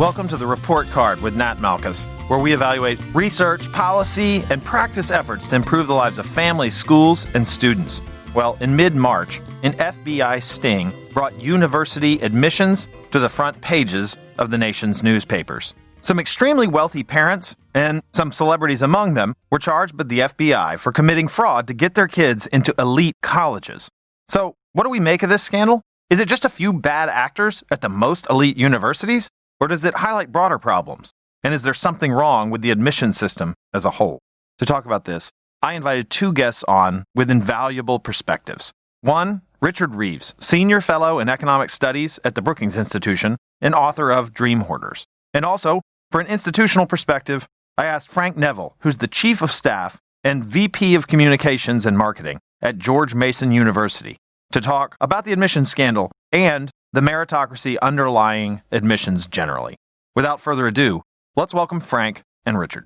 Welcome to the Report Card with Nat Malkus, where we evaluate research, policy, and practice efforts to improve the lives of families, schools, and students. Well, in mid-March, an FBI sting brought university admissions to the front pages of the nation's newspapers. Some extremely wealthy parents, and some celebrities among them, were charged by the FBI for committing fraud to get their kids into elite colleges. So, what do we make of this scandal? Is it just a few bad actors at the most elite universities? Or does it highlight broader problems? And is there something wrong with the admission system as a whole? To talk about this, I invited two guests on with invaluable perspectives. One, Richard Reeves, Senior Fellow in Economic Studies at the Brookings Institution and author of Dream Hoarders. And also, for an institutional perspective, I asked Frank Neville, who's the Chief of Staff and VP of Communications and Marketing at George Mason University, to talk about the admissions scandal and the meritocracy underlying admissions generally. Without further ado, let's welcome Frank and Richard.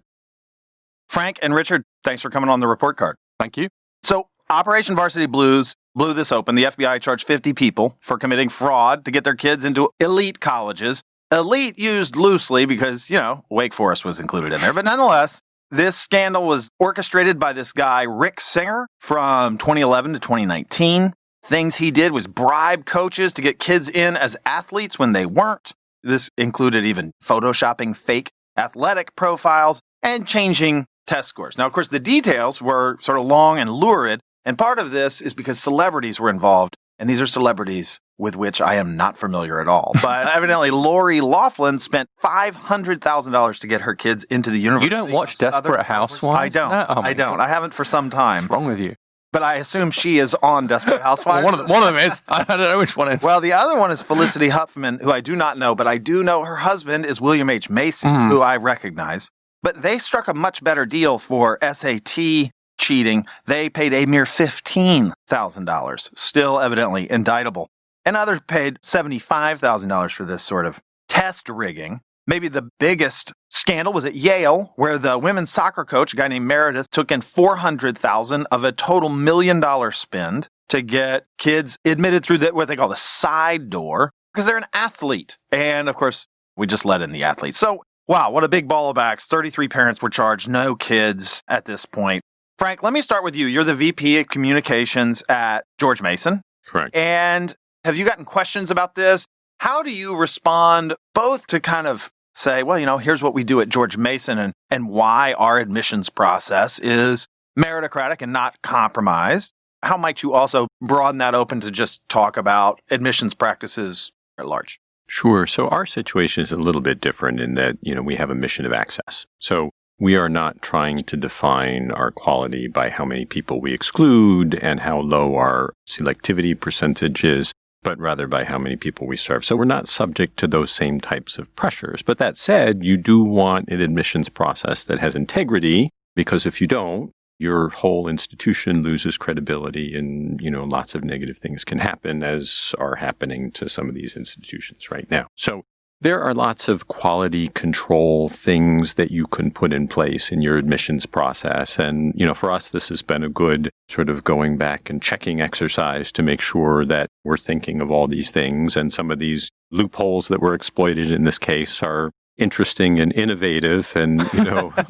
Frank and Richard, thanks for coming on the Report Card. Thank you. So, Operation Varsity Blues blew this open. The FBI charged 50 people for committing fraud to get their kids into elite colleges. Elite used loosely because, Wake Forest was included in there. But nonetheless, this scandal was orchestrated by this guy, Rick Singer, from 2011 to 2019. Things he did was bribe coaches to get kids in as athletes when they weren't. This included even photoshopping fake athletic profiles and changing test scores. Now, of course, the details were sort of long and lurid, and part of this is because celebrities were involved, and these are celebrities with which I am not familiar at all. But evidently, Lori Loughlin spent $500,000 to get her kids into the university. You don't watch Desperate Housewives? I don't. I don't. I haven't for some time. What's wrong with you? But I assume she is on Desperate Housewives. Well, one of them is. I don't know which one is. Well, the other one is Felicity Huffman, who I do not know, but I do know her husband is William H. Macy, who I recognize. But they struck a much better deal for SAT cheating. They paid a mere $15,000, still evidently indictable. And others paid $75,000 for this sort of test rigging. Maybe the biggest scandal was at Yale, where the women's soccer coach, a guy named Meredith, took in $400,000 of a total $1 million spend to get kids admitted through what they call the side door, because they're an athlete. And of course, we just let in the athletes. So, wow, what a big ball of wax. 33 parents were charged, no kids at this point. Frank, let me start with you. You're the VP of Communications at George Mason. Correct. And have you gotten questions about this? How do you respond both to kind of say, well, here's what we do at George Mason and why our admissions process is meritocratic and not compromised? How might you also broaden that open to just talk about admissions practices at large? Sure. So our situation is a little bit different in that, we have a mission of access. So we are not trying to define our quality by how many people we exclude and how low our selectivity percentage is, but rather by how many people we serve. So we're not subject to those same types of pressures. But that said, you do want an admissions process that has integrity, because if you don't, your whole institution loses credibility and, lots of negative things can happen, as are happening to some of these institutions right now. So there are lots of quality control things that you can put in place in your admissions process. And, for us, this has been a good sort of going back and checking exercise to make sure that we're thinking of all these things. And some of these loopholes that were exploited in this case are interesting and innovative and,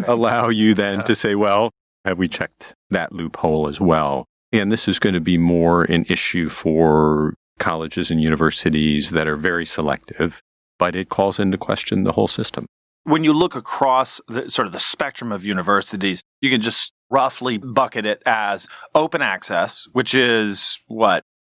allow you then to say, well, have we checked that loophole as well? And this is going to be more an issue for colleges and universities that are very selective, but it calls into question the whole system. When you look across the spectrum of universities, you can just roughly bucket it as open access, which is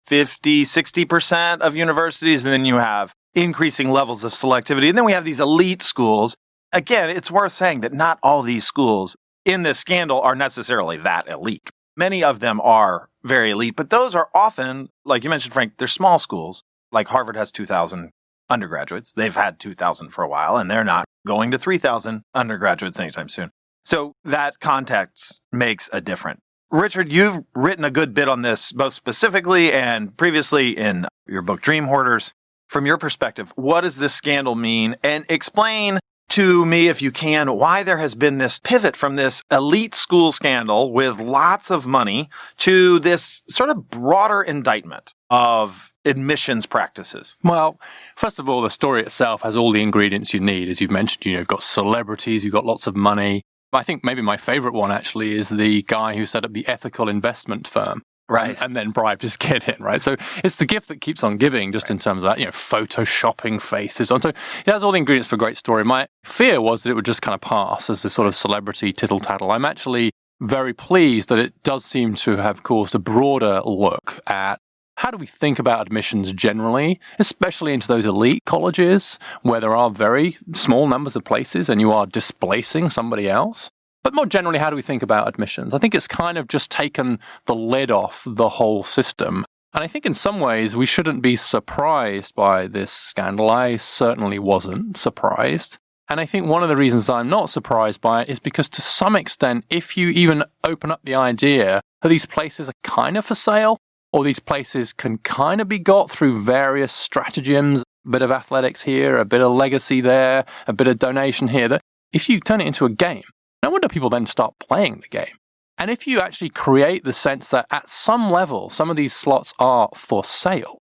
50, 60% of universities. And then you have increasing levels of selectivity. And then we have these elite schools. Again, it's worth saying that not all these schools in this scandal are necessarily that elite. Many of them are very elite, but those are often, like you mentioned, Frank, they're small schools. Like Harvard has 2,000 undergraduates. They've had 2,000 for a while, and they're not going to 3,000 undergraduates anytime soon. So that context makes a difference. Richard, you've written a good bit on this, both specifically and previously in your book, Dream Hoarders. From your perspective, what does this scandal mean? And explain to me, if you can, why there has been this pivot from this elite school scandal with lots of money to this sort of broader indictment of admissions practices? Well, first of all, the story itself has all the ingredients you need. As you've mentioned, you've got celebrities, you've got lots of money. I think maybe my favorite one actually is the guy who set up the ethical investment firm. Right. And then bribed his kid in, right? So it's the gift that keeps on giving, just in terms of that, photoshopping faces. And so it has all the ingredients for a great story. My fear was that it would just kind of pass as this sort of celebrity tittle-tattle. I'm actually very pleased that it does seem to have caused a broader look at how do we think about admissions generally, especially into those elite colleges where there are very small numbers of places and you are displacing somebody else. But more generally, how do we think about admissions? I think it's kind of just taken the lid off the whole system. And I think in some ways we shouldn't be surprised by this scandal. I certainly wasn't surprised. And I think one of the reasons I'm not surprised by it is because to some extent, if you even open up the idea that these places are kind of for sale, or these places can kind of be got through various stratagems, a bit of athletics here, a bit of legacy there, a bit of donation here, that if you turn it into a game, no wonder people then start playing the game. And if you actually create the sense that at some level, some of these slots are for sale,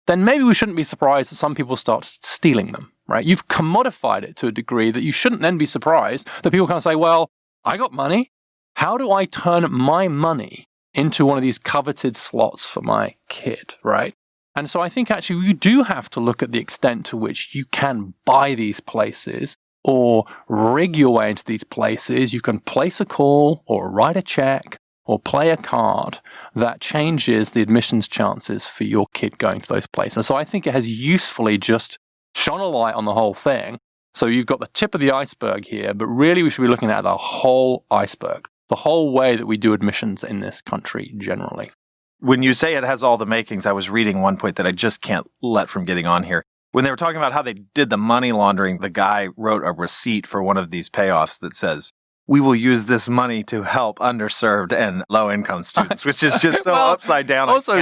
then maybe we shouldn't be surprised that some people start stealing them, right? You've commodified it to a degree that you shouldn't then be surprised that people can say, well, I got money. How do I turn my money into one of these coveted slots for my kid, right? And so I think actually you do have to look at the extent to which you can buy these places or rig your way into these places. You can place a call or write a check or play a card that changes the admissions chances for your kid going to those places. And so I think it has usefully just shone a light on the whole thing. So you've got the tip of the iceberg here, but really we should be looking at the whole iceberg, the whole way that we do admissions in this country generally. When you say it has all the makings, I was reading one point that I just can't let from getting on here. When they were talking about how they did the money laundering, the guy wrote a receipt for one of these payoffs that says, we will use this money to help underserved and low-income students, which is just so upside down. Also,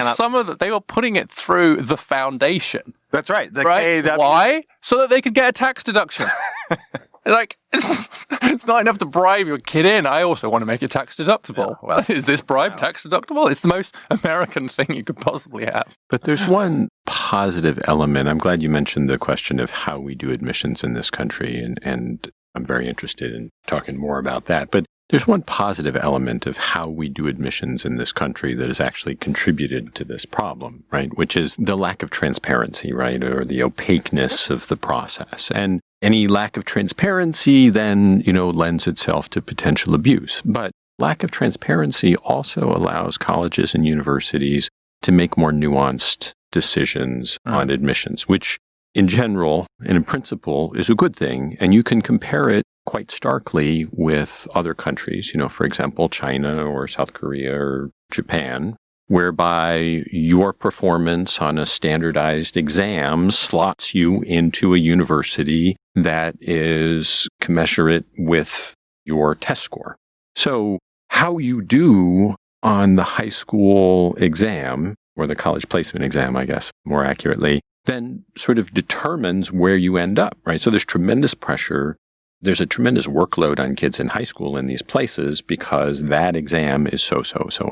they were putting it through the foundation. That's right. Right? Why? So that they could get a tax deduction. Like, it's not enough to bribe your kid in. I also want to make it tax deductible. Yeah, well, is this bribe tax deductible? It's the most American thing you could possibly have. But there's one positive element. I'm glad you mentioned the question of how we do admissions in this country, and I'm very interested in talking more about that. But there's one positive element of how we do admissions in this country that has actually contributed to this problem, right? Which is the lack of transparency, right? Or the opaqueness of the process. And any lack of transparency then, lends itself to potential abuse. But lack of transparency also allows colleges and universities to make more nuanced decisions on admissions, which in general and in principle is a good thing. And you can compare it quite starkly with other countries, for example, China or South Korea or Japan, whereby your performance on a standardized exam slots you into a university that is commensurate with your test score. So how you do on the high school exam, or the college placement exam, I guess, more accurately, then sort of determines where you end up, right? So there's tremendous pressure. There's a tremendous workload on kids in high school in these places because that exam is so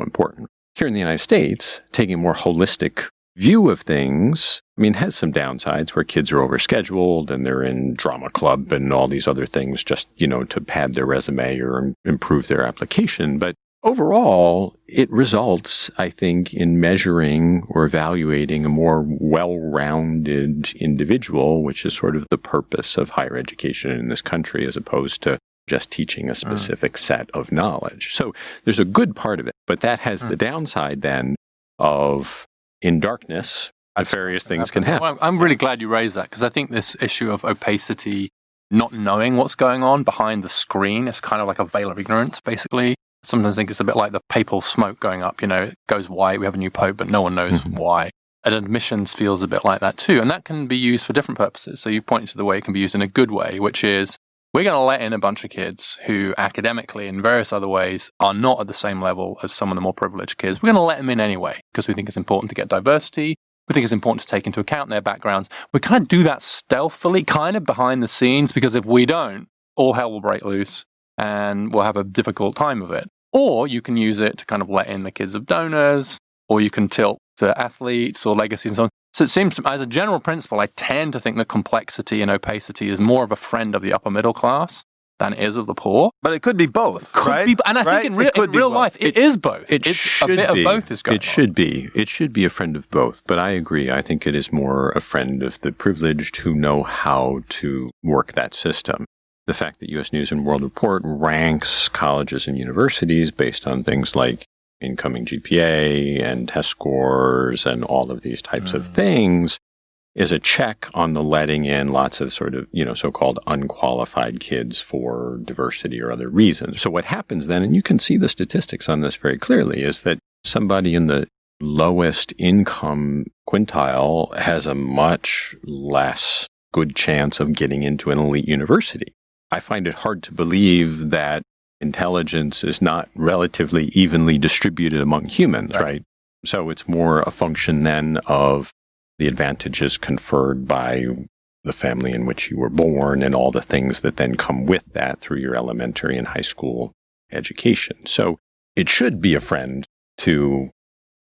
important. Here in the United States, taking a more holistic view of things, has some downsides where kids are overscheduled and they're in drama club and all these other things just, to pad their resume or improve their application. But overall, it results, I think, in measuring or evaluating a more well-rounded individual, which is sort of the purpose of higher education in this country, as opposed to just teaching a specific set of knowledge. So there's a good part of it, but that has the downside then of, in darkness, various things can happen. Well, I'm really glad you raised that, because I think this issue of opacity, not knowing what's going on behind the screen, is kind of like a veil of ignorance, basically. Sometimes I think it's a bit like the papal smoke going up, it goes white, we have a new pope, but no one knows why. And admissions feels a bit like that too. And that can be used for different purposes. So you pointed to the way it can be used in a good way, which is we're going to let in a bunch of kids who academically and various other ways are not at the same level as some of the more privileged kids. We're going to let them in anyway because we think it's important to get diversity. We think it's important to take into account their backgrounds. We kind of do that stealthily, kind of behind the scenes, because if we don't, all hell will break loose and we'll have a difficult time of it. Or you can use it to kind of let in the kids of donors, or you can tilt to athletes or legacies and so on. So it seems, as a general principle, I tend to think that complexity and opacity is more of a friend of the upper middle class than it is of the poor. But it could be both, right? And I think in real life, it is both. It's a bit of both is going on. It should be. It should be a friend of both. But I agree. I think it is more a friend of the privileged who know how to work that system. The fact that U.S. News and World Report ranks colleges and universities based on things like incoming GPA and test scores and all of these types of things is a check on the letting in lots of sort of, so-called unqualified kids for diversity or other reasons. So what happens then, and you can see the statistics on this very clearly, is that somebody in the lowest income quintile has a much less good chance of getting into an elite university. I find it hard to believe that intelligence is not relatively evenly distributed among humans, right? So it's more a function then of the advantages conferred by the family in which you were born and all the things that then come with that through your elementary and high school education. So it should be a friend to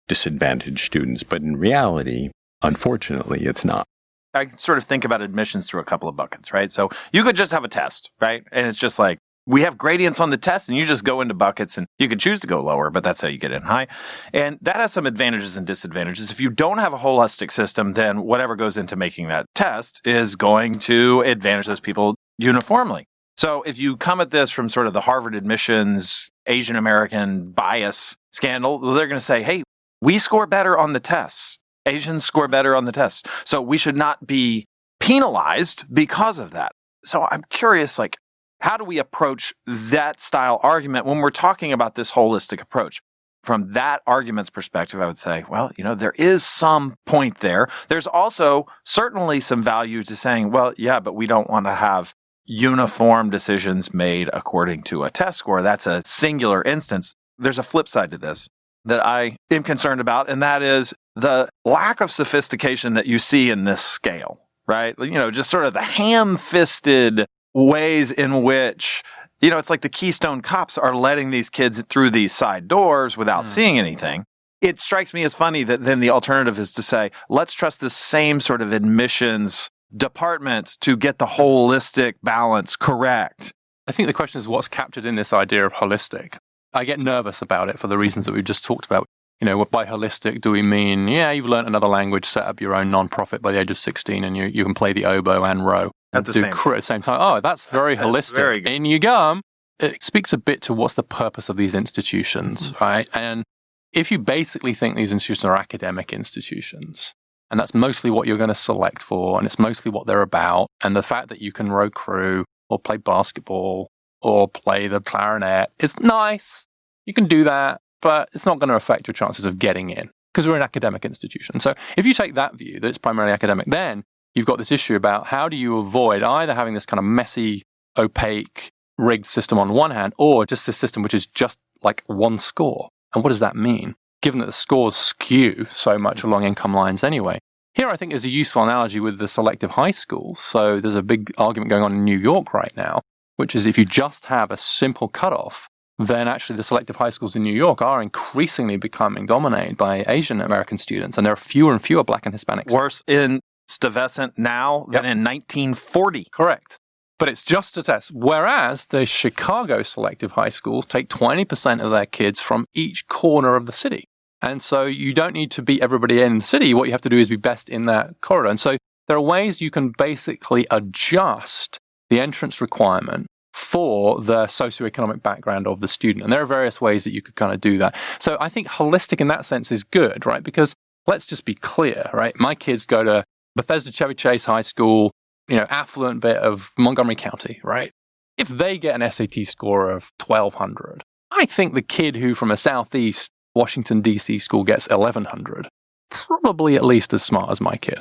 disadvantaged students, but in reality, unfortunately, it's not. I sort of think about admissions through a couple of buckets, right? So you could just have a test, right? And it's just like, we have gradients on the test and you just go into buckets and you can choose to go lower, but that's how you get in high. And that has some advantages and disadvantages. If you don't have a holistic system, then whatever goes into making that test is going to advantage those people uniformly. So if you come at this from sort of the Harvard admissions Asian American bias scandal, they're going to say, hey, we score better on the tests. Asians score better on the tests. So we should not be penalized because of that. So I'm curious, like, how do we approach that style argument when we're talking about this holistic approach? From that argument's perspective, I would say, well, there is some point there. There's also certainly some value to saying, well, yeah, but we don't want to have uniform decisions made according to a test score. That's a singular instance. There's a flip side to this that I am concerned about, and that is the lack of sophistication that you see in this scale, right? Just sort of the ham-fisted ways in which, it's like the Keystone Cops are letting these kids through these side doors without seeing anything. It strikes me as funny that then the alternative is to say, let's trust the same sort of admissions department to get the holistic balance correct. I think the question is what's captured in this idea of holistic. I get nervous about it for the reasons that we've just talked about. By holistic, do we mean, you've learned another language, set up your own nonprofit by the age of 16 and you can play the oboe and row. At the same time. Oh, that's very holistic. Very good. In you go. It speaks a bit to what's the purpose of these institutions, right? And if you basically think these institutions are academic institutions, and that's mostly what you're going to select for, and it's mostly what they're about, and the fact that you can row crew or play basketball or play the clarinet is nice. You can do that, but it's not going to affect your chances of getting in because we're an academic institution. So if you take that view, that it's primarily academic, then you've got this issue about how do you avoid either having this kind of messy, opaque, rigged system on one hand, or just this system which is just like one score. And what does that mean, given that the scores skew so much along income lines anyway? Here, I think, is a useful analogy with the selective high schools. So there's a big argument going on in New York right now, which is if you just have a simple cutoff, then actually the selective high schools in New York are increasingly becoming dominated by Asian American students, and there are fewer and fewer Black and Hispanics. Worse in Stuyvesant now than in 1940. Correct. But it's just a test. Whereas the Chicago selective high schools take 20% of their kids from each corner of the city. And so you don't need to beat everybody in the city. What you have to do is be best in that corridor. And so there are ways you can basically adjust the entrance requirement for the socioeconomic background of the student. And there are various ways that you could kind of do that. So I think holistic in that sense is good, right? Because let's just be clear, right? My kids go to Bethesda Chevy Chase High School, affluent bit of Montgomery County, right? If they get an SAT score of 1200, I think the kid who from a Southeast Washington, D.C. school gets 1100, probably at least as smart as my kid,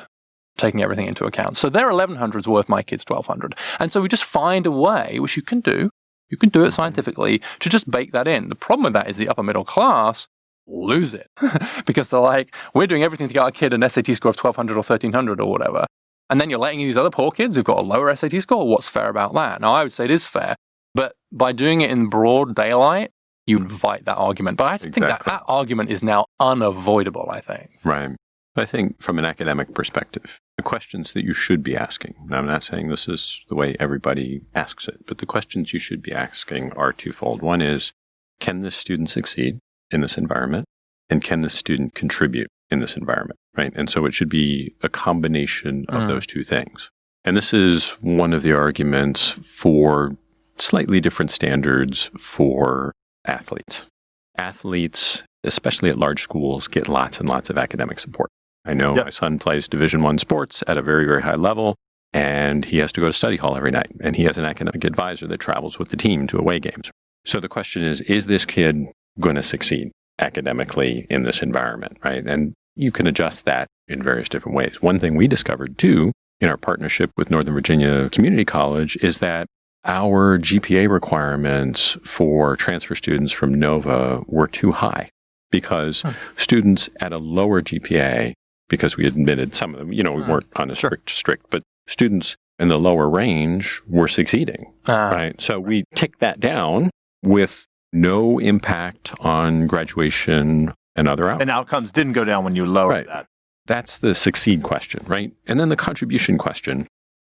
taking everything into account. So their 1100 is worth my kid's 1200. And so we just find a way, which you can do it scientifically, to just bake that in. The problem with that is the upper middle class lose it because they're like, we're doing everything to get our kid an SAT score of 1200 or 1300 or whatever. And then you're letting these other poor kids who've got a lower SAT score. What's fair about that? Now, I would say it is fair, but by doing it in broad daylight, you invite that argument. But I think that argument is now unavoidable, I think. Right. I think from an academic perspective, the questions that you should be asking, and I'm not saying this is the way everybody asks it, but the questions you should be asking are twofold. One is, can this student succeed in this environment? And can this student contribute in this environment? Right. And so it should be a combination of those two things. And this is one of the arguments for slightly different standards for athletes. Athletes, especially at large schools, get lots and lots of academic support. I know my son plays Division I sports at a very, very high level, and he has to go to study hall every night. And he has an academic advisor that travels with the team to away games. So the question is this kid going to succeed academically in this environment, right? And you can adjust that in various different ways. One thing we discovered, too, in our partnership with Northern Virginia Community College is that our GPA requirements for transfer students from Nova were too high because students at a lower GPA, because we admitted some of them, we weren't on a strict, but students in the lower range were succeeding, right? So we ticked that down with no impact on graduation and other outcomes. And outcomes didn't go down when you lowered that. That's the succeed question, right? And then the contribution question.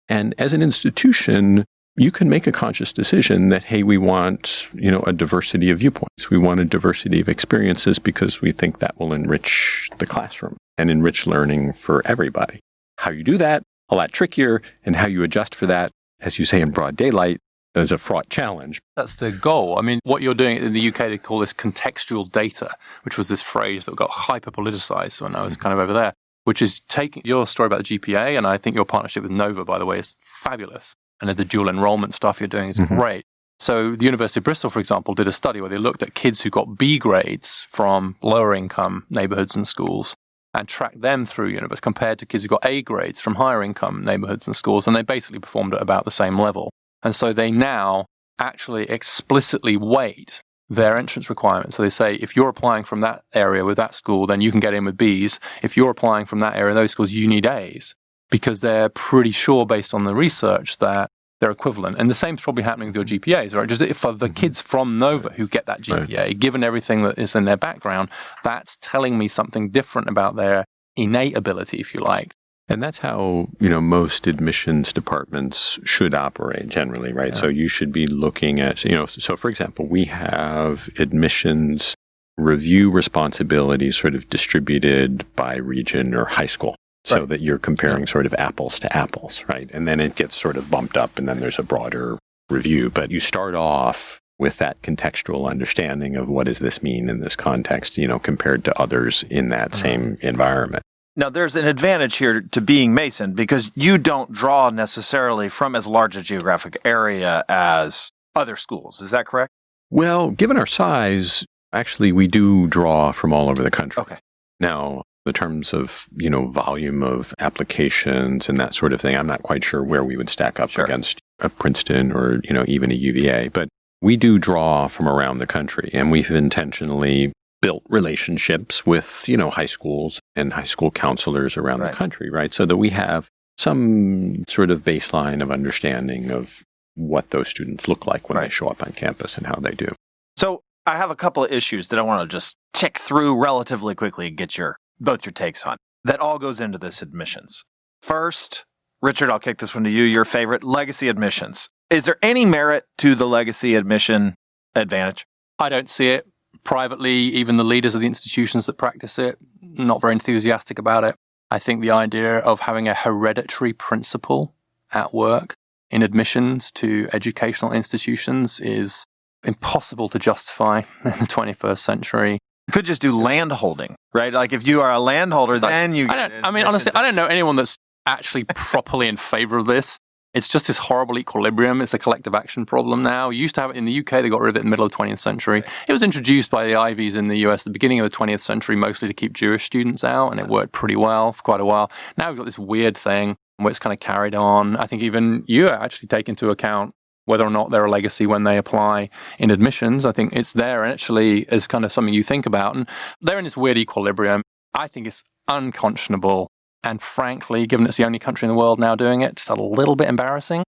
And as an institution, you can make a conscious decision that, hey, we want, a diversity of viewpoints. We want a diversity of experiences because we think that will enrich the classroom and enrich learning for everybody. How you do that, a lot trickier, and how you adjust for that, as you say, in broad daylight, is a fraught challenge. That's the goal. I mean, what you're doing in the UK, they call this contextual data, which was this phrase that got hyper-politicized when I was kind of over there, which is taking your story about the GPA, and I think your partnership with Nova, by the way, is fabulous. And the dual enrollment stuff you're doing is great. So the University of Bristol, for example, did a study where they looked at kids who got B grades from lower income neighborhoods and schools and tracked them through university compared to kids who got A grades from higher income neighborhoods and schools. And they basically performed at about the same level. And so they now actually explicitly weight their entrance requirements. So they say, if you're applying from that area with that school, then you can get in with Bs. If you're applying from that area, those schools, you need As. Because they're pretty sure, based on the research, that they're equivalent. And the same's probably happening with your GPAs, right? Just for the kids from Nova who get that GPA, given everything that is in their background, that's telling me something different about their innate ability, if you like. And that's how, most admissions departments should operate generally, right? Yeah. So you should be looking at, so for example, we have admissions review responsibilities sort of distributed by region or high school. So that you're comparing sort of apples to apples, right? And then it gets sort of bumped up and then there's a broader review. But you start off with that contextual understanding of what does this mean in this context, compared to others in that same environment. Now, there's an advantage here to being Mason because you don't draw necessarily from as large a geographic area as other schools. Is that correct? Well, given our size, actually, we do draw from all over the country. Okay. Now, in terms of, volume of applications and that sort of thing, I'm not quite sure where we would stack up against a Princeton or, even a UVA. But we do draw from around the country, and we've intentionally built relationships with, high schools and high school counselors around the country, right? So that we have some sort of baseline of understanding of what those students look like when they show up on campus and how they do. So I have a couple of issues that I want to just tick through relatively quickly and get both your takes on. That all goes into this admissions. First, Richard, I'll kick this one to you, your favorite, legacy admissions. Is there any merit to the legacy admission advantage? I don't see it. Privately, even the leaders of the institutions that practice it, not very enthusiastic about it. I think the idea of having a hereditary principle at work in admissions to educational institutions is impossible to justify in the 21st century. You could just do land holding, right? Like if you are a landholder, then you get honestly, I don't know anyone that's actually properly in favor of this. It's just this horrible equilibrium. It's a collective action problem now. You used to have it in the UK. They got rid of it in the middle of the 20th century. It was introduced by the Ivies in the US at the beginning of the 20th century, mostly to keep Jewish students out, and it worked pretty well for quite a while. Now we've got this weird thing where it's kind of carried on. I think even you actually take into account whether or not they're a legacy when they apply in admissions. I think it's there actually as kind of something you think about. And they're in this weird equilibrium. I think it's unconscionable. And frankly, given it's the only country in the world now doing it, it's a little bit embarrassing.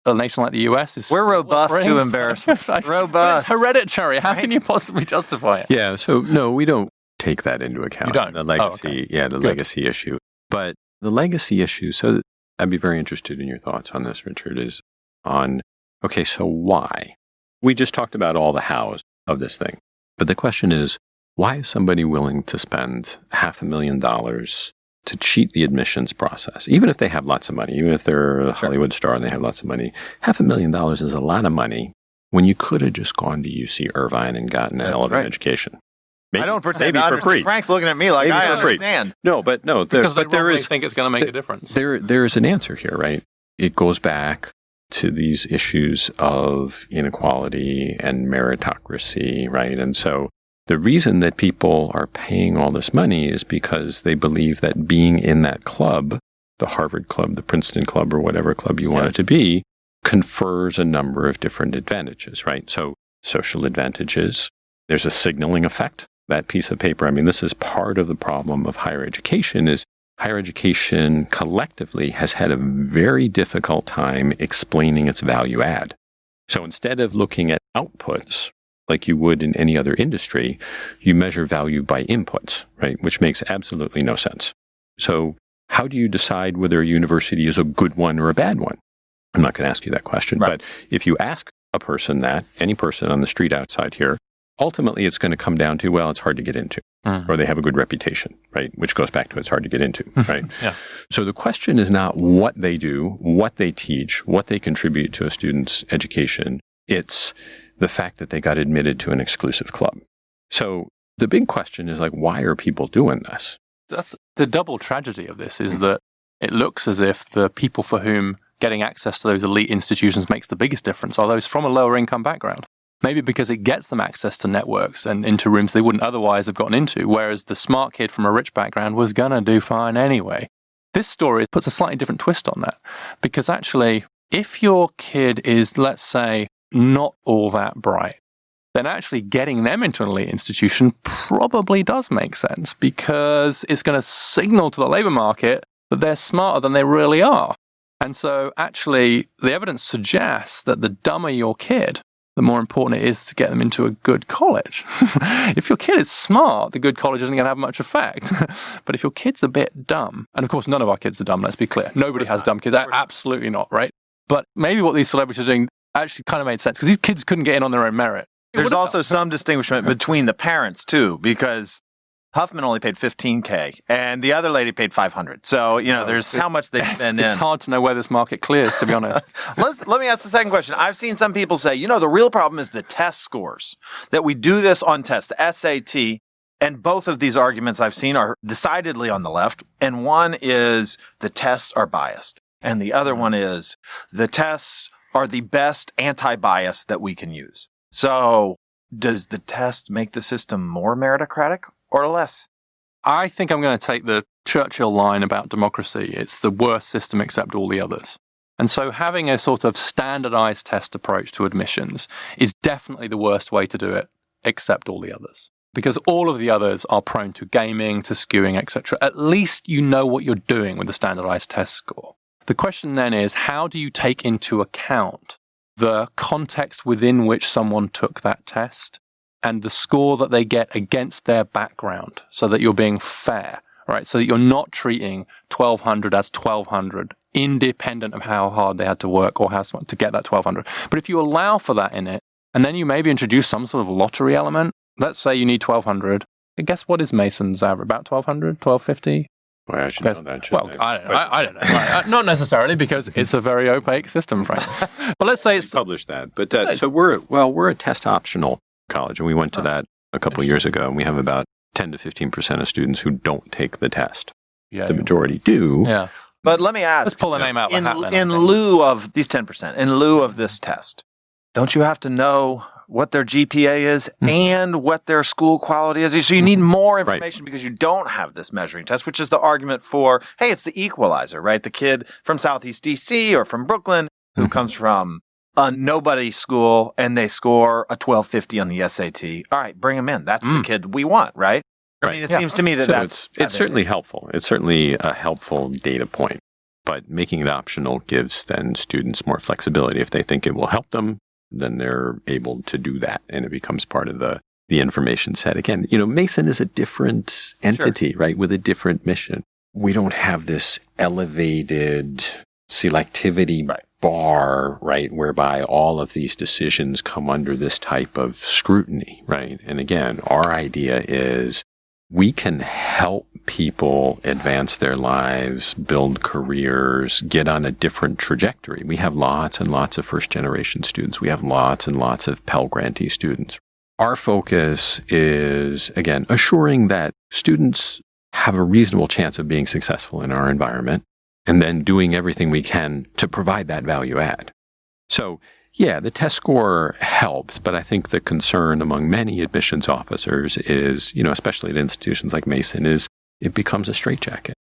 a nation like the US is... We're robust to embarrassment. Robust. It's hereditary. How can you possibly justify it? Yeah, so no, we don't take that into account. You don't? The legacy, legacy issue. But the legacy issue, so I'd be very interested in your thoughts on this, Richard, is on, okay, so why? We just talked about all the hows of this thing. But the question is, why is somebody willing to spend $500,000 to cheat the admissions process? Even if they have lots of money, even if they're a Hollywood star and they have lots of money, $500,000 is a lot of money when you could have just gone to UC Irvine and gotten a hell of an education. Maybe, I don't pretend maybe to for free. Frank's looking at me like I understand. No, but no, because but they think it's going to make a difference. There is an answer here, right? It goes back to these issues of inequality and meritocracy, right? And so the reason that people are paying all this money is because they believe that being in that club, the Harvard Club, the Princeton Club, or whatever club you want it to be, confers a number of different advantages, right? So social advantages, there's a signaling effect. That piece of paper, I mean, this is part of the problem of higher education is higher education collectively has had a very difficult time explaining its value add. So instead of looking at outputs like you would in any other industry, you measure value by inputs, right? Which makes absolutely no sense. So how do you decide whether a university is a good one or a bad one? I'm not going to ask you that question, but if you ask a person that, any person on the street outside here, ultimately, it's going to come down to, well, it's hard to get into, or they have a good reputation, right? Which goes back to it's hard to get into, right? So the question is not what they do, what they teach, what they contribute to a student's education. It's the fact that they got admitted to an exclusive club. So the big question is like, why are people doing this? That's the double tragedy of this is that it looks as if the people for whom getting access to those elite institutions makes the biggest difference are those from a lower income background. Maybe because it gets them access to networks and into rooms they wouldn't otherwise have gotten into, whereas the smart kid from a rich background was going to do fine anyway. This story puts a slightly different twist on that, because actually, if your kid is, let's say, not all that bright, then actually getting them into an elite institution probably does make sense, because it's going to signal to the labor market that they're smarter than they really are. And so actually, the evidence suggests that the dumber your kid, the more important it is to get them into a good college. If your kid is smart, the good college isn't going to have much effect. But if your kid's a bit dumb, and of course none of our kids are dumb, let's be clear. Nobody has dumb kids. Absolutely not, right? But maybe what these celebrities are doing actually kind of made sense, because these kids couldn't get in on their own merit. There's also some distinguishment between the parents, too, because Huffman only paid $15K, and the other lady paid $500. So, there's how much they spend in. It's hard to know where this market clears, to be honest. Let me ask the second question. I've seen some people say, the real problem is the test scores, that we do this on tests, the SAT, and both of these arguments I've seen are decidedly on the left, and one is the tests are biased, and the other one is the tests are the best anti-bias that we can use. So, does the test make the system more meritocratic or less? I think I'm going to take the Churchill line about democracy. It's the worst system except all the others. And so having a sort of standardized test approach to admissions is definitely the worst way to do it except all the others. Because all of the others are prone to gaming, to skewing, etc. At least you know what you're doing with the standardized test score. The question then is, how do you take into account the context within which someone took that test and the score that they get against their background, so that you're being fair, right? So that you're not treating 1,200 as 1,200, independent of how hard they had to work or how to get that 1,200. But if you allow for that in it, and then you maybe introduce some sort of lottery element, let's say you need 1,200. I guess what is Mason's average? About 1,200, 1,250? Well, I should know that. Well, I don't know. Not necessarily, because it's a very opaque system, Frank. But let's say it's published that. But so we're a test optional college, and we went to that a couple of years ago, and we have about 10 to 15% of students who don't take the test. Yeah, the majority do. Yeah. But let me ask. Let's pull a name out. In lieu of these 10%, in lieu of this test, don't you have to know what their GPA is and what their school quality is? So you need more information because you don't have this measuring test, which is the argument for, hey, it's the equalizer, right? The kid from Southeast DC or from Brooklyn who comes from a nobody school and they score a 1250 on the SAT. All right, bring them in. That's the kid we want, right? I mean, it seems to me that it's certainly helpful. It's certainly a helpful data point. But making it optional gives then students more flexibility. If they think it will help them, then they're able to do that, and it becomes part of the information set. Again, Mason is a different entity, right, with a different mission. We don't have this elevated selectivity bar, right, whereby all of these decisions come under this type of scrutiny, right? And again, our idea is we can help people advance their lives, build careers, get on a different trajectory. We have lots and lots of first-generation students. We have lots and lots of Pell Grantee students. Our focus is, again, assuring that students have a reasonable chance of being successful in our environment, and then doing everything we can to provide that value add. So, yeah, the test score helps, but I think the concern among many admissions officers is, especially at institutions like Mason, is it becomes a straitjacket.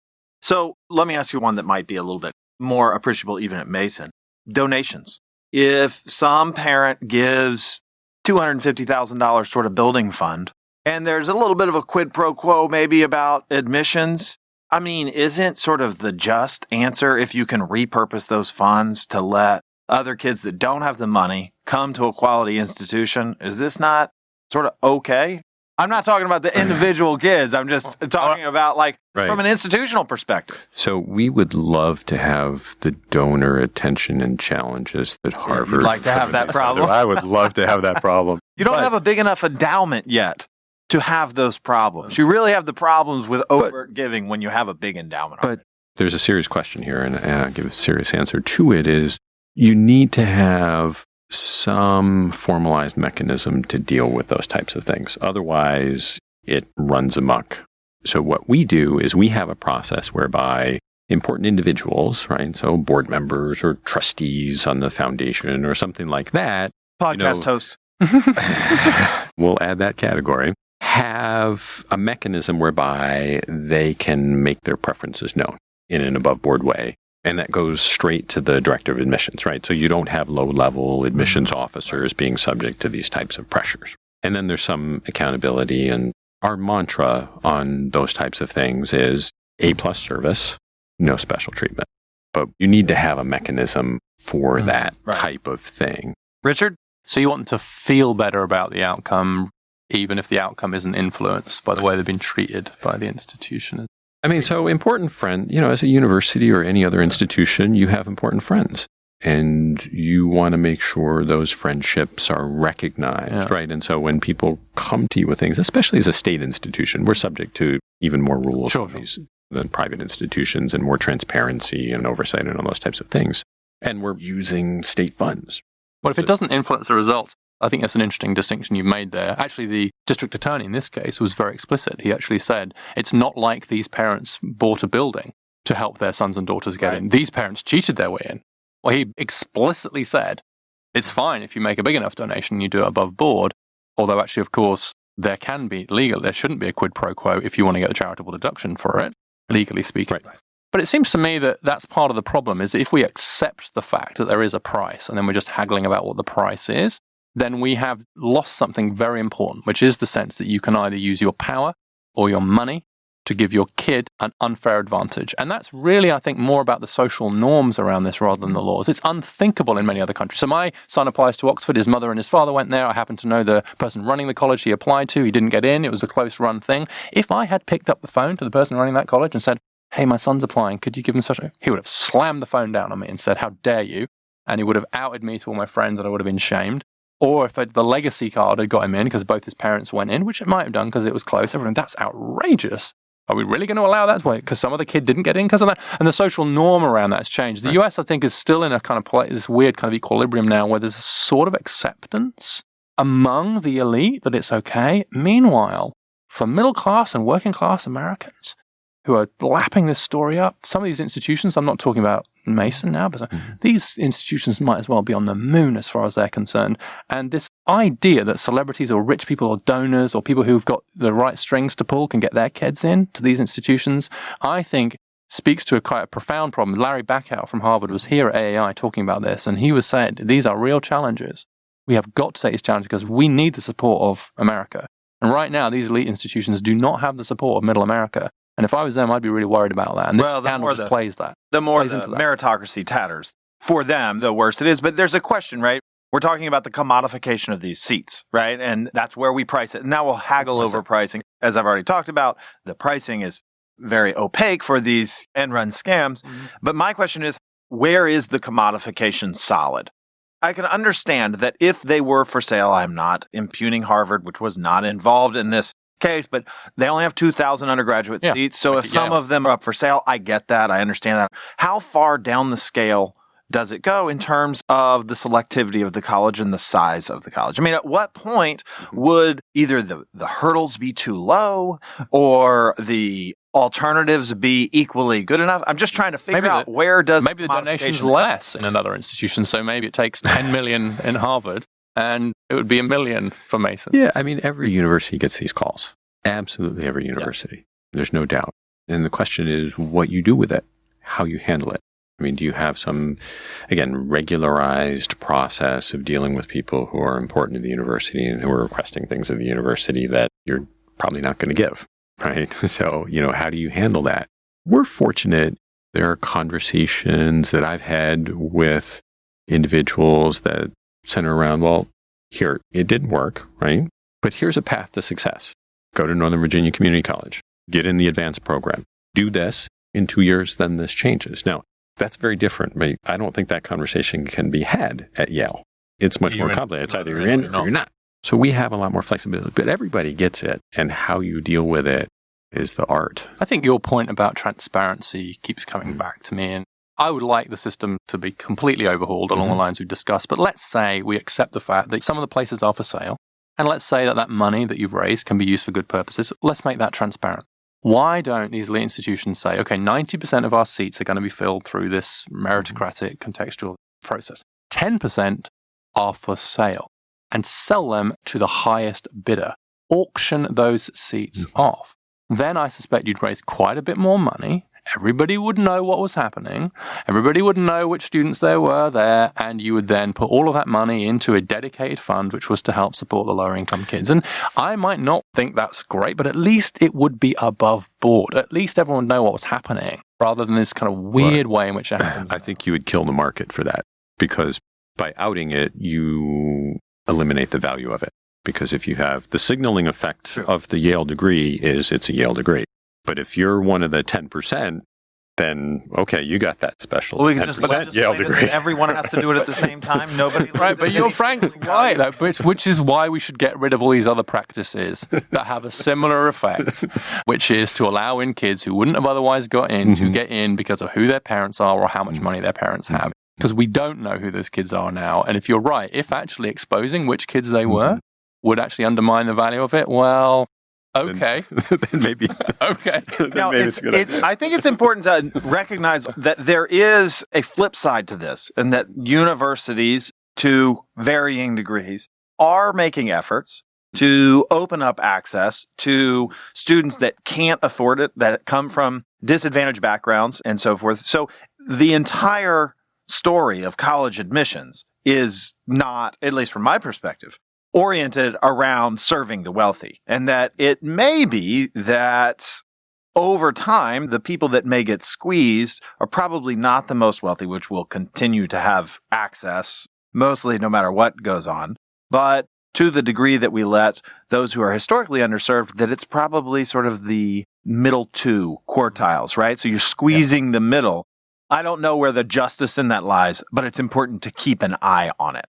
So let me ask you one that might be a little bit more appreciable even at Mason. Donations. If some parent gives $250,000 toward a building fund, and there's a little bit of a quid pro quo maybe about admissions, I mean, isn't sort of the just answer if you can repurpose those funds to let other kids that don't have the money come to a quality institution? Is this not sort of okay? I'm not talking about the individual kids. I'm just talking about from an institutional perspective. So we would love to have the donor attention and challenges that Harvard... You'd like to have that problem? I would love to have that problem. You don't have a big enough endowment yet to have those problems. You really have the problems with overt giving when you have a big endowment. But there's a serious question here, and I'll give a serious answer to it, is you need to have some formalized mechanism to deal with those types of things. Otherwise, it runs amok. So what we do is we have a process whereby important individuals, right, so board members or trustees on the foundation or something like that, podcast hosts, we'll add that category, have a mechanism whereby they can make their preferences known in an above board way. And that goes straight to the director of admissions, right? So you don't have low-level admissions officers being subject to these types of pressures. And then there's some accountability. And our mantra on those types of things is A+ service, no special treatment. But you need to have a mechanism for that type of thing. Richard? So you want them to feel better about the outcome, even if the outcome isn't influenced by the way they've been treated by the institution? I mean, so important friend, as a university or any other institution, you have important friends. And you want to make sure those friendships are recognized, right? And so when people come to you with things, especially as a state institution, we're subject to even more rules than private institutions and more transparency and oversight and all those types of things. And we're using state funds. Well, if it doesn't influence the results, I think that's an interesting distinction you've made there. Actually, the district attorney in this case was very explicit. He actually said, it's not like these parents bought a building to help their sons and daughters get in. These parents cheated their way in. Well, he explicitly said, it's fine if you make a big enough donation and you do it above board, although actually, of course, there shouldn't be a quid pro quo if you want to get a charitable deduction for it, legally speaking. Right. But it seems to me that that's part of the problem, is if we accept the fact that there is a price and then we're just haggling about what the price is, then we have lost something very important, which is the sense that you can either use your power or your money to give your kid an unfair advantage. And that's really, I think, more about the social norms around this rather than the laws. It's unthinkable in many other countries. So my son applies to Oxford. His mother and his father went there. I happen to know the person running the college he applied to. He didn't get in. It was a close-run thing. If I had picked up the phone to the person running that college and said, hey, my son's applying, could you give him such a... He would have slammed the phone down on me and said, how dare you? And he would have outed me to all my friends and I would have been shamed. Or if the legacy card had got him in because both his parents went in, which it might have done because it was close, everyone, that's outrageous. Are we really going to allow that? Because some of the kid didn't get in because of that? And the social norm around that has changed. The US, I think, is still in a kind of this weird kind of equilibrium now where there's a sort of acceptance among the elite that it's okay. Meanwhile, for middle class and working class Americans who are lapping this story up, some of these institutions, I'm not talking about Mason now, but these institutions might as well be on the moon as far as they're concerned. And this idea that celebrities or rich people or donors or people who've got the right strings to pull can get their kids in to these institutions, I think speaks to quite a profound problem. Larry Bacow from Harvard was here at AAI talking about this, and he was saying these are real challenges. We have got to take these challenges because we need the support of America. And right now, these elite institutions do not have the support of middle America. And if I was them, I'd be really worried about that. And this scandal just plays that. The more the meritocracy tatters, for them, the worse it is. But there's a question, right? We're talking about the commodification of these seats, right? And that's where we price it. And now we'll haggle over pricing. As I've already talked about, the pricing is very opaque for these end-run scams. Mm-hmm. But my question is, where is the commodification solid? I can understand that if they were for sale, I'm not impugning Harvard, which was not involved in this case, but they only have 2,000 undergraduate seats. So if some of them are up for sale, I get that. I understand that. How far down the scale does it go in terms of the selectivity of the college and the size of the college? I mean, at what point would either the hurdles be too low or the alternatives be equally good enough? I'm just trying to figure out where does maybe the donation's less in another institution. So maybe it takes 10 million in Harvard and it would be $1 million for Mason. Yeah, I mean, every university gets these calls. Absolutely every university. Yeah. There's no doubt. And the question is what you do with it, how you handle it. I mean, do you have some, again, regularized process of dealing with people who are important to the university and who are requesting things of the university that you're probably not going to give, right? So, how do you handle that? We're fortunate. There are conversations that I've had with individuals that center around, well, here, it didn't work, right? But here's a path to success. Go to Northern Virginia Community College. Get in the advanced program. Do this. In 2 years, then this changes. Now, that's very different. I don't think that conversation can be had at Yale. It's much more complicated. It's either you're in or you're not. So we have a lot more flexibility, but everybody gets it. And how you deal with it is the art. I think your point about transparency keeps coming back to me. And I would like the system to be completely overhauled along the lines we've discussed. But let's say we accept the fact that some of the places are for sale. And let's say that money that you've raised can be used for good purposes. Let's make that transparent. Why don't these elite institutions say, okay, 90% of our seats are going to be filled through this meritocratic contextual process. 10% are for sale and sell them to the highest bidder. Auction those seats off. Then I suspect you'd raise quite a bit more money. Everybody would know what was happening. Everybody would know which students there were there. And you would then put all of that money into a dedicated fund, which was to help support the lower income kids. And I might not think that's great, but at least it would be above board. At least everyone would know what was happening rather than this kind of weird way in which it happens. I think you would kill the market for that because by outing it, you eliminate the value of it. Because if you have the signaling effect of the Yale degree is it's a Yale degree. But if you're one of the 10%, then, okay, you got that special 10% Yale degree. Everyone has to do it at the same time. Nobody right, but you're frankly right, though, which is why we should get rid of all these other practices that have a similar effect, which is to allow in kids who wouldn't have otherwise got in to get in because of who their parents are or how much money their parents have. Because we don't know who those kids are now. And if you're right, if actually exposing which kids they were would actually undermine the value of it, well... Okay. Then maybe. Okay. Now, maybe it's a good idea. I think it's important to recognize that there is a flip side to this, and that universities, to varying degrees, are making efforts to open up access to students that can't afford it, that come from disadvantaged backgrounds, and so forth. So the entire story of college admissions is not, at least from my perspective, oriented around serving the wealthy, and that it may be that over time, the people that may get squeezed are probably not the most wealthy, which will continue to have access mostly no matter what goes on. But to the degree that we let those who are historically underserved, that it's probably sort of the middle two quartiles, right? So you're squeezing the middle. I don't know where the justice in that lies, but it's important to keep an eye on it.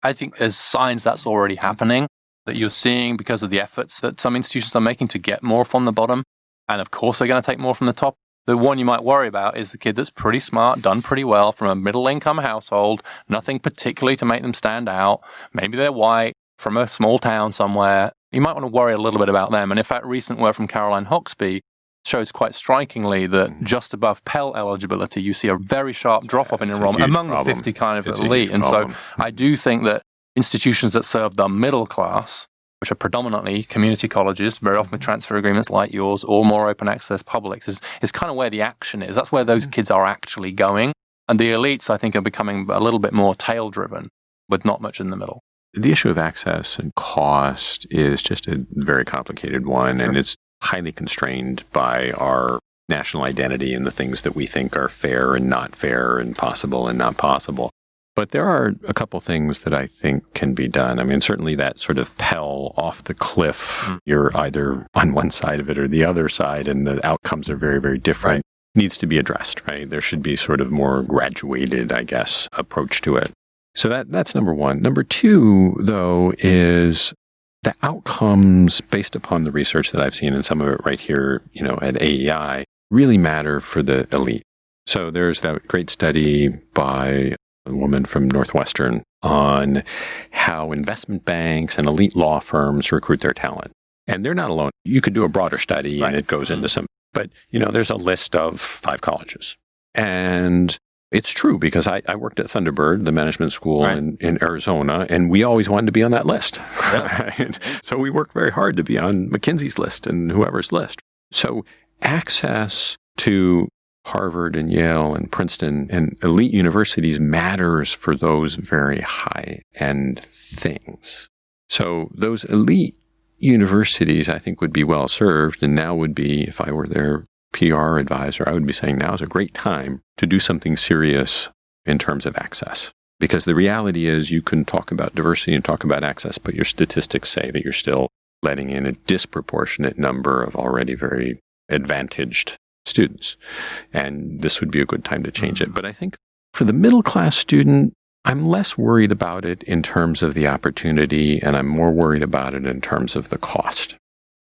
I think there's signs that's already happening, that you're seeing because of the efforts that some institutions are making to get more from the bottom. And of course, they're going to take more from the top. The one you might worry about is the kid that's pretty smart, done pretty well from a middle-income household, nothing particularly to make them stand out. Maybe they're white, from a small town somewhere. You might want to worry a little bit about them. And in fact, recent work from Caroline Hoxby shows quite strikingly that just above Pell eligibility, you see a very sharp drop-off in enrollment among the 50 kind of elite. And so I do think that institutions that serve the middle class, which are predominantly community colleges, very often with transfer agreements like yours, or more open access publics, is kind of where the action is. That's where those kids are actually going. And the elites, I think, are becoming a little bit more tail-driven, with not much in the middle. The issue of access and cost is just a very complicated one, and it's highly constrained by our national identity and the things that we think are fair and not fair and possible and not possible. But there are a couple things that I think can be done. I mean, certainly that sort of Pell off the cliff, you're either on one side of it or the other side, and the outcomes are very, very different, needs to be addressed, right? There should be sort of more graduated, I guess, approach to it. So that's number one. Number two, though, is the outcomes based upon the research that I've seen, and some of it right here, at AEI, really matter for the elite. So there's that great study by a woman from Northwestern on how investment banks and elite law firms recruit their talent. And they're not alone. You could do a broader study and it goes into some, but there's a list of 5 colleges. And it's true because I worked at Thunderbird, the management school in Arizona, and we always wanted to be on that list. Yeah. So we worked very hard to be on McKinsey's list and whoever's list. So access to Harvard and Yale and Princeton and elite universities matters for those very high-end things. So those elite universities, I think, would be well served, and now would be, if I were their PR advisor, I would be saying now is a great time to do something serious in terms of access. Because the reality is you can talk about diversity and talk about access, but your statistics say that you're still letting in a disproportionate number of already very advantaged students. And this would be a good time to change it. But I think for the middle class student, I'm less worried about it in terms of the opportunity, and I'm more worried about it in terms of the cost.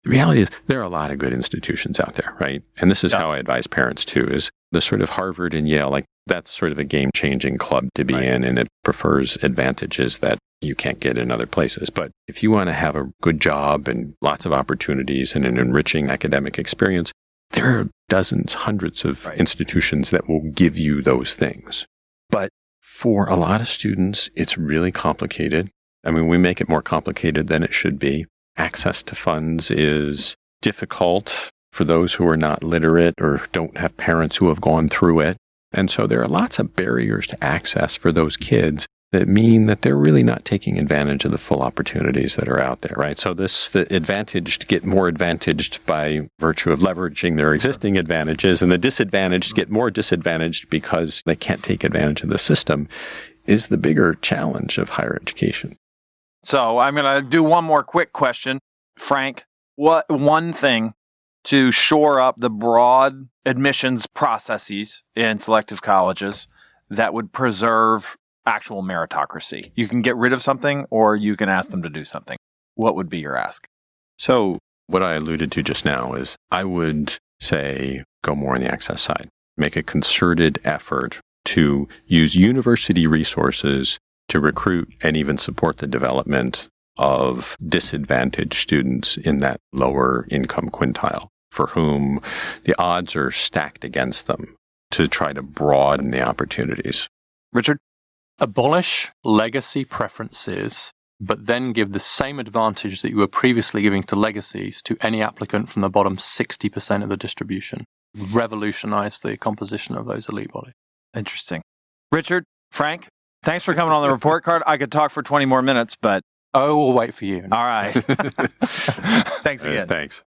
The reality is there are a lot of good institutions out there, right? And this is how I advise parents too, is the sort of Harvard and Yale, that's sort of a game-changing club to be in, and it prefers advantages that you can't get in other places. But if you want to have a good job and lots of opportunities and an enriching academic experience, there are dozens, hundreds of institutions that will give you those things. But for a lot of students, it's really complicated. I mean, we make it more complicated than it should be. Access to funds is difficult for those who are not literate or don't have parents who have gone through it. And so there are lots of barriers to access for those kids that mean that they're really not taking advantage of the full opportunities that are out there, right? So the advantaged get more advantaged by virtue of leveraging their existing advantages, and the disadvantaged get more disadvantaged because they can't take advantage of the system, is the bigger challenge of higher education. So I'm going to do one more quick question. Frank, what one thing to shore up the broad admissions processes in selective colleges that would preserve actual meritocracy? You can get rid of something or you can ask them to do something. What would be your ask? So what I alluded to just now is I would say go more on the access side. Make a concerted effort to use university resources to recruit and even support the development of disadvantaged students in that lower income quintile for whom the odds are stacked against them, to try to broaden the opportunities. Richard? Abolish legacy preferences, but then give the same advantage that you were previously giving to legacies to any applicant from the bottom 60% of the distribution. Revolutionize the composition of those elite bodies. Interesting. Richard, Frank, thanks for coming on the report card. I could talk for 20 more minutes, but... Oh, we'll wait for you. All right. Thanks again. Thanks.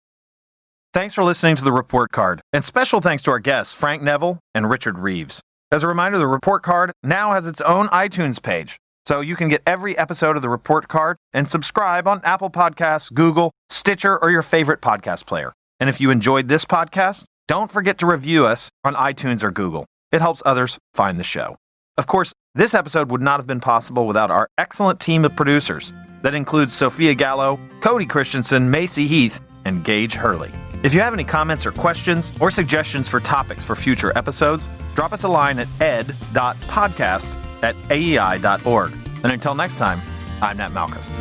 Thanks for listening to the report card. And special thanks to our guests, Frank Neville and Richard Reeves. As a reminder, the report card now has its own iTunes page, so you can get every episode of the report card and subscribe on Apple Podcasts, Google, Stitcher, or your favorite podcast player. And if you enjoyed this podcast, don't forget to review us on iTunes or Google. It helps others find the show. Of course, this episode would not have been possible without our excellent team of producers that includes Sophia Gallo, Cody Christensen, Macy Heath, and Gage Hurley. If you have any comments or questions or suggestions for topics for future episodes, drop us a line at ed.podcast@aei.org. And until next time, I'm Nat Malkus.